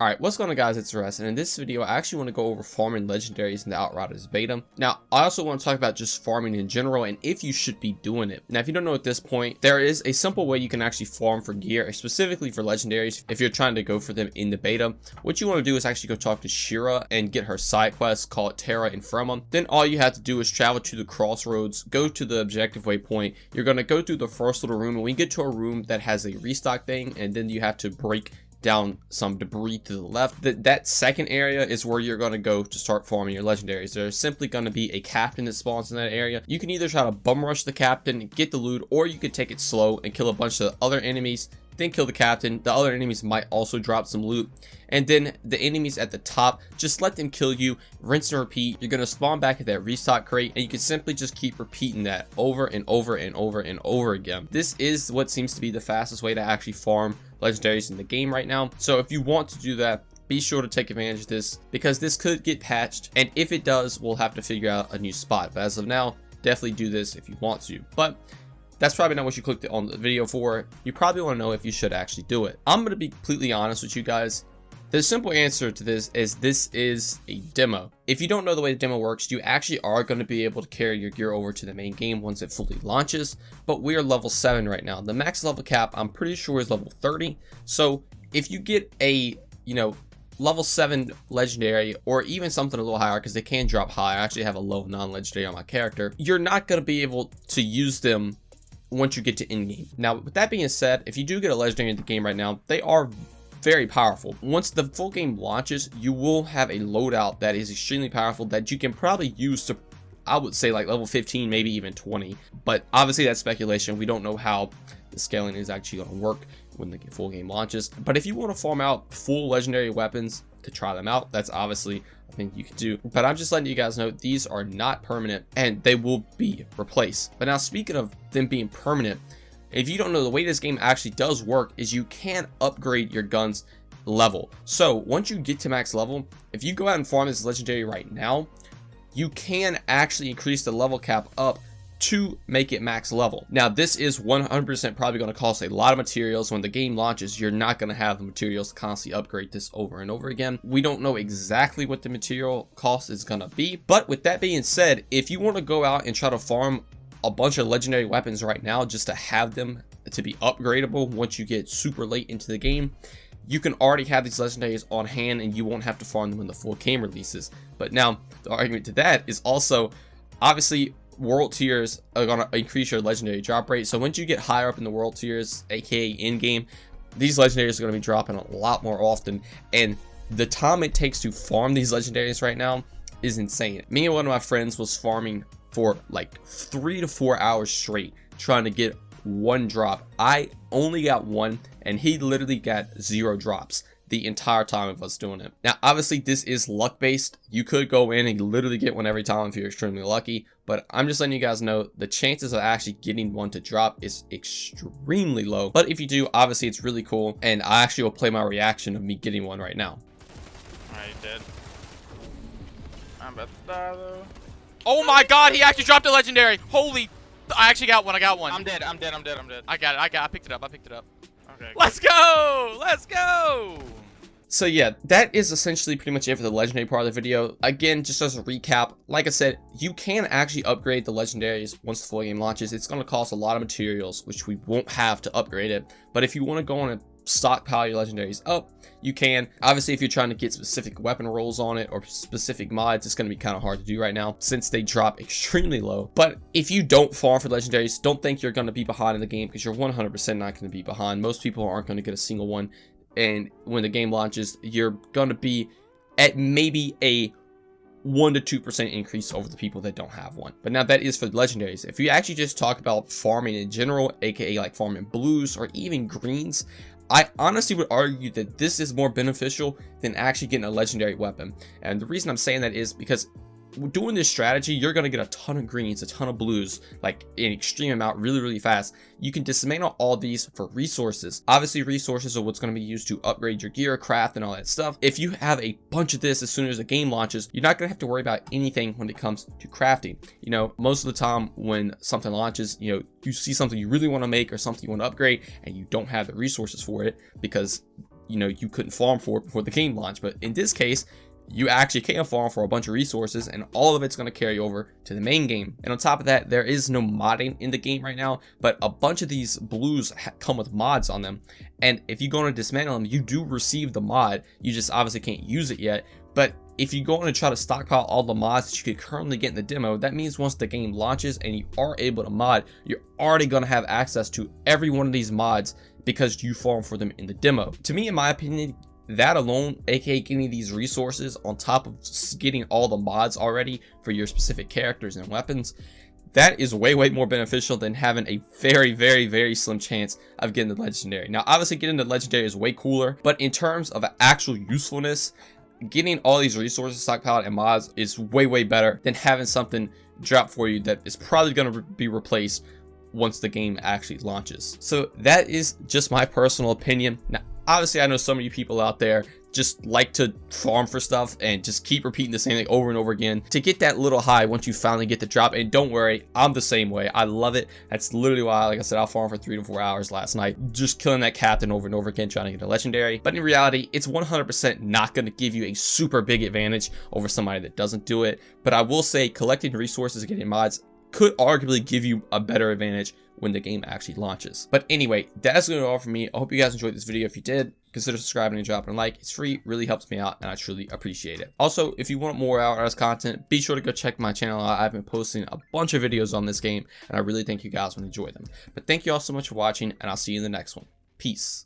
Alright, what's going on guys, it's Russ, and in this video I actually want to go over farming legendaries in the Outriders beta. Now, I also want to talk about just farming in general and if you should be doing it. Now, if you don't know at this point, there is a simple way you can actually farm for gear, specifically for legendaries, if you're trying to go for them in the beta. What you want to do is actually go talk to Shira and get her side quest called Terra Infirma. Then all you have to do is travel to the crossroads, go to the objective waypoint. You're going to go through the first little room, and when you get to a room that has a restock thing, and then you have to break down some debris to the left. That second area is where you're going to go to start farming your legendaries. There's simply going to be a captain that spawns in that area. You can either try to bum rush the captain, get the loot, or you could take it slow and kill a bunch of other enemies, then kill the captain. The other enemies might also drop some loot, and then the enemies at the top, just let them kill you, rinse and repeat. You're going to spawn back at that restock crate, and you can simply just keep repeating that over and over and over and over again. This is what seems to be the fastest way to actually farm legendaries in the game right now. So if you want to do that, be sure to take advantage of this, because this could get patched, and if it does, we'll have to figure out a new spot. But as of now, definitely do this if you want to. But that's probably not what you clicked on the video for. You probably want to know if you should actually do it. I'm going to be completely honest with you guys. The simple answer to this is a demo. If you don't know the way the demo works, you actually are going to be able to carry your gear over to the main game once it fully launches, but we are level 7 right now. The max level cap, I'm pretty sure, is level 30. So if you get a, level 7 legendary, or even something a little higher, because they can drop high. I actually have a low non-legendary on my character. You're not going to be able to use them once you get to in-game. Now, with that being said, if you do get a legendary in the game right now, they are very powerful. Once the full game launches, you will have a loadout that is extremely powerful that you can probably use to, I would say, like level 15, maybe even 20. But obviously that's speculation. We don't know how the scaling is actually going to work when the full game launches. But if you want to farm out full legendary weapons to try them out, that's obviously a thing you can do. But I'm just letting you guys know these are not permanent and they will be replaced. But now, speaking of them being permanent, if you don't know, the way this game actually does work is you can upgrade your gun's level. So once you get to max level, if you go out and farm this legendary right now, you can actually increase the level cap up to make it max level. Now, this is 100% probably going to cost a lot of materials. When the game launches, you're not going to have the materials to constantly upgrade this over and over again. We don't know exactly what the material cost is going to be, but with that being said, if you want to go out and try to farm a bunch of legendary weapons right now just to have them to be upgradable once you get super late into the game, you can already have these legendaries on hand and you won't have to farm them when the full game releases. But now, the argument to that is also, obviously, world tiers are going to increase your legendary drop rate. So once you get higher up in the world tiers, aka in-game, these legendaries are going to be dropping a lot more often, and the time it takes to farm these legendaries right now is insane. Me and one of my friends was farming for like 3 to 4 hours straight trying to get one drop. I only got one, and he literally got 0 drops the entire time of us doing it. Now, obviously, this is luck based. You could go in and literally get one every time if you're extremely lucky, but I'm just letting you guys know the chances of actually getting one to drop is extremely low. But if you do, obviously it's really cool, and I actually will play my reaction of me getting one right now. Alright, you dead. I'm about to die though. Oh my god, he actually dropped a legendary. Holy, I actually got one. I got one. I'm dead. I got it. I picked it up. Okay. Let's go. Let's go. So yeah, that is essentially pretty much it for the legendary part of the video. Again, just as a recap, like I said, you can actually upgrade the legendaries once the full game launches. It's going to cost a lot of materials, which we won't have to upgrade it. But if you want to go on and stockpile your legendaries up, you can. Obviously, if you're trying to get specific weapon rolls on it or specific mods, it's going to be kind of hard to do right now since they drop extremely low. But if you don't farm for legendaries, don't think you're going to be behind in the game, because you're 100% not going to be behind. Most people aren't going to get a single one, and when the game launches, you're going to be at maybe a 1 to 2% increase over the people that don't have one. But now that is for the legendaries. If you actually just talk about farming in general, aka like farming blues or even greens, I honestly would argue that this is more beneficial than actually getting a legendary weapon. And the reason I'm saying that is because doing this strategy, you're going to get a ton of greens, a ton of blues, like an extreme amount, really fast. You can dismantle all these for resources. Obviously, resources are what's going to be used to upgrade your gear, craft, and all that stuff. If you have a bunch of this as soon as the game launches, you're not going to have to worry about anything when it comes to crafting. Most of the time when something launches, you see something you really want to make or something you want to upgrade, and you don't have the resources for it because you know, you couldn't farm for it before the game launched. But in this case, you actually can farm for a bunch of resources, and all of it's going to carry over to the main game. And on top of that, there is no modding in the game right now, but a bunch of these blues come with mods on them. And if you go to dismantle them, you do receive the mod. You just obviously can't use it yet. But if you go on and try to stockpile all the mods that you could currently get in the demo, that means once the game launches and you are able to mod, you're already going to have access to every one of these mods because you farm for them in the demo. To me, in my opinion, that alone, aka getting these resources on top of getting all the mods already for your specific characters and weapons, that is way more beneficial than having a very slim chance of getting the legendary. Now obviously getting the legendary is way cooler, but in terms of actual usefulness, getting all these resources stockpiled and mods is way better than having something drop for you that is probably going to be replaced once the game actually launches. So that is just my personal opinion. Now obviously I know some of you people out there just like to farm for stuff and just keep repeating the same thing over and over again to get that little high once you finally get the drop. And don't worry, I'm the same way. I love it. That's literally why, like I said, I'll farm for 3 to 4 hours last night, just killing that captain over and over again trying to get a legendary. But in reality, it's 100% not going to give you a super big advantage over somebody that doesn't do it. But I will say collecting resources and getting mods could arguably give you a better advantage when the game actually launches. But anyway, that's going to be all for me. I hope you guys enjoyed this video. If you did, consider subscribing and dropping a like. It's free, really helps me out, and I truly appreciate it. Also, if you want more Outriders content, be sure to go check my channel out. I've been posting a bunch of videos on this game, and I really think you guys will enjoy them. But thank you all so much for watching, and I'll see you in the next one. Peace.